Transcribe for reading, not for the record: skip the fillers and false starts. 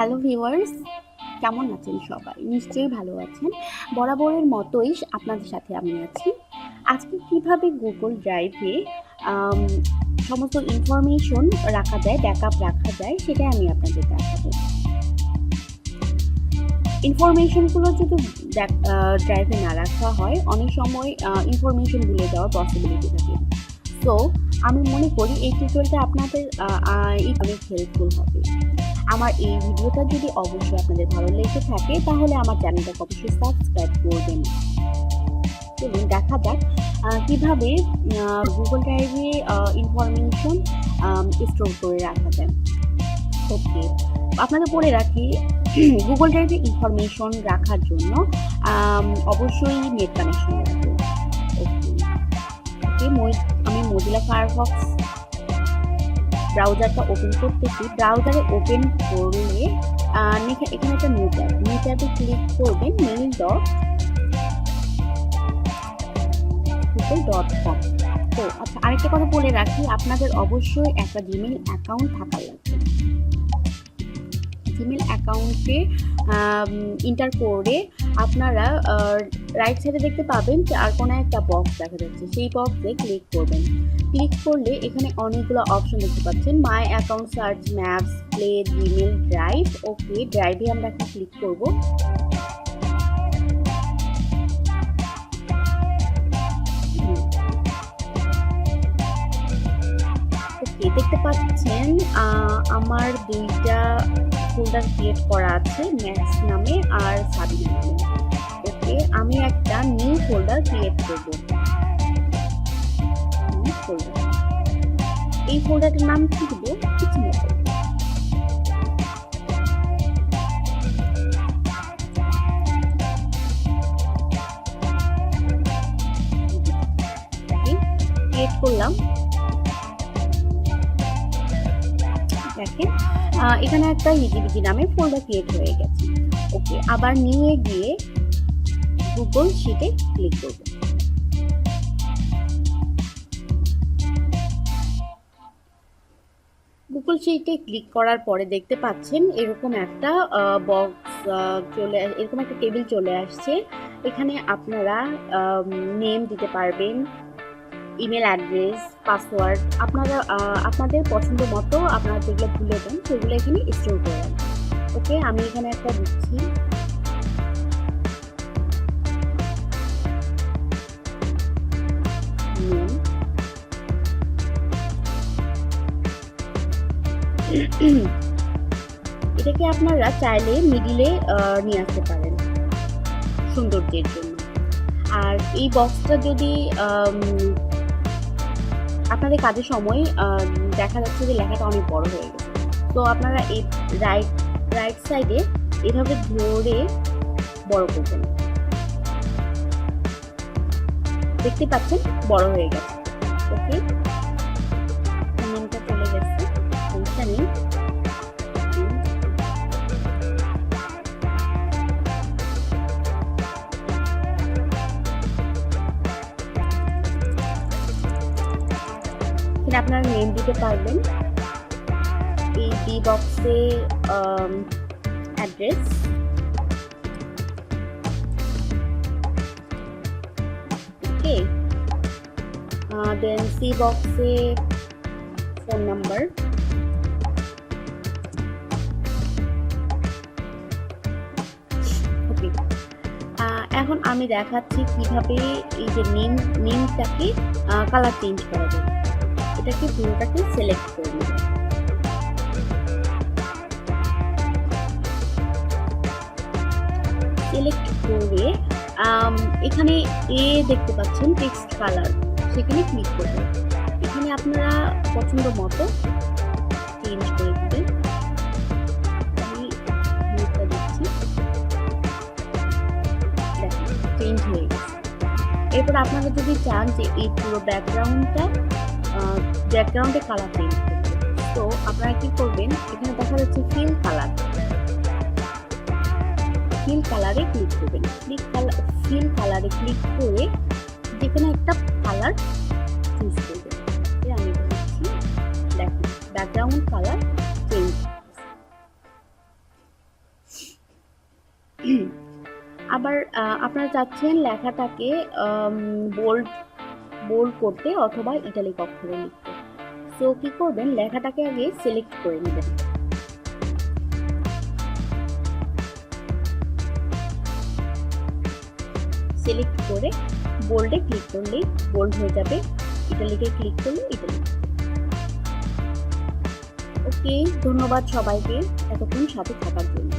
Hello viewers, কেমন আছেন সবাই? নিশ্চয়ই ভালো আছেন। বরাবরের মতোই আপনাদের সাথে আমি আছি। আজকে কিভাবে গুগল ড্রাইভে আম সমস্ত ইনফরমেশন রাখা যায়, ব্যাকআপ রাখা যায় সেটাই আমি আপনাদের দেখাবো। ইনফরমেশনগুলো যদি ড্রাইভে না রাখা হয়, অনেক সময় ইনফরমেশন ভুলে যাওয়ার পসিবিলিটি থাকে। সো আমি মনে করি এই টিউটোরিয়ালটা আপনাদের অনেক হেল্পফুল হবে। আমার এই ভিডিওটা যদি অবশ্যই আপনাদের ভালো লেগে থাকে তাহলে আমার চ্যানেলটাকে অবশ্যই সাবস্ক্রাইব করবেন। চলুন দেখা যাক কিভাবে গুগল ড্রাইভে ইনফরমেশন স্টোর করে রাখা যায়। ওকে, আপনাদের বলে রাখি গুগল ড্রাইভে ইনফরমেশন রাখার জন্য অবশ্যই নেট কানেকশন লাগবে। ওকে, আমি মোজিলা ফায়ারফক্স ব্রাউজারটা ওপেন করতেছি। ব্রাউজারে ওপেন করলে এখানে একটা নিউ ট্যাবে ক্লিক করবেন mail.google.com। তো আচ্ছা, আরেকটা কথা বলে রাখি, আপনাদের অবশ্যই একটা জিমেইল অ্যাকাউন্ট থাকা লাগবে। জিমেইল অ্যাকাউন্টে এন্টার করে আপনারা রাইট সাইডে দেখতে পাবেন যে আর কোনো একটা বক্স দেখা যাচ্ছে, সেই বক্সে ক্লিক করবেন। ক্লিক করলে এখানে অনেকগুলো অপশন দেখতে পাচ্ছেন, my account, search, maps, play, Gmail, drive. Okay, ড্রাইভে আমরা এখন ক্লিক করব। ওকে, দেখতে পাচ্ছেন আমার দুইটা ফোল্ডার ক্রিয়েট করা আছে, ম্যাথস নামে আর সাবিনা নামে। ওকে, আমি একটা নিউ ফোল্ডার ক্রিয়েট করব। এই ফোল্ডারটার নাম কি দেব? কিছু মতো ক্রিয়েট করলাম। দেখেন এখানে একটা হিজিবিজি নামে ফোল্ডার ক্রিয়েট হয়ে গেছে। ওকে, আবার নিউ এ গিয়ে গুগল শিটে ক্লিক করব। গুগল শিটে ক্লিক করার পরে দেখতে পাচ্ছেন এরকম একটা এরকম একটা টেবিল চলে আসছে। এখানে আপনারা নেম দিতে পারবেন, ইমেল অ্যাড্রেস, পাসওয়ার্ড, আপনারা আপনাদের পছন্দ মতো আপনারা যেগুলো ভুলে দেন সেগুলো এখানে স্টোর করেন। ওকে, আমি এখানে একটা দিচ্ছি। এটাকে আপনারা চাইলে মিডিলে নিয়ে আসতে পারেন সৌন্দর্যের জন্য। আর এই বক্সটা যদি আপনাদের কাজের সময় দেখা যাচ্ছে যে লেখাটা অনেক বড় হয়ে গেছে, তো আপনারা এই রাইট সাইডে এভাবে ধরে বড় করবেন। দেখতে পাচ্ছেন বড় হয়ে গেছে। ওকে, নেমটা চলে গেছে, সমস্যা নেই। আপনারা নেম দিতে পারবেন, এই ডি বক্সে অ্যাড্রেস, ওকে, দেন সি বক্সে ফোন নাম্বার, ওকে। এখন আমি দেখাচ্ছি কিভাবে এই যে নেমটাকে কালার চেঞ্জ করা যায়। এটাকে পুরোটাকে সিলেক্ট করে নেব। সিলেক্ট করে এখানে এ দেখতে পাচ্ছেন টেক্সট কালার, সেখানে ক্লিক করবেন। এখানে আপনারা পছন্দ মতো চেঞ্জ করে দেবেন। আমি দিচ্ছি, দেখেন চেঞ্জ হয়ে গেছে। এরপর আপনারা যদি চান যে এই পুরো ব্যাকগ্রাউন্ডে কালার চেঞ্জ করতে, তো আপনারা কি করবেন, এখানে দেখা যাচ্ছে ফিল কালারে ক্লিক করবেন। ফিল কালারে ক্লিক করে যেখানে একটা কালার চুজ করবেন। আমি বলছি, দেখেন ব্যাকগ্রাউন্ড কালার চেঞ্জ। আবার আপনারা চাচ্ছেন লেখাটাকে বোল্ড বোল্ড করতে অথবা ইটালিক অক্ষরে লিখতে। সো কি করবেন, লেখাটাকে আগে সিলেক্ট করে নেবেন। সিলেক্ট করে বোল্ডে ক্লিক করলেই বোল্ড হয়ে যাবে, ইটালিকে ক্লিক করলে ইটালিক। ওকে, ধন্যবাদ সবাইকে এতক্ষণ সাথে থাকার জন্য।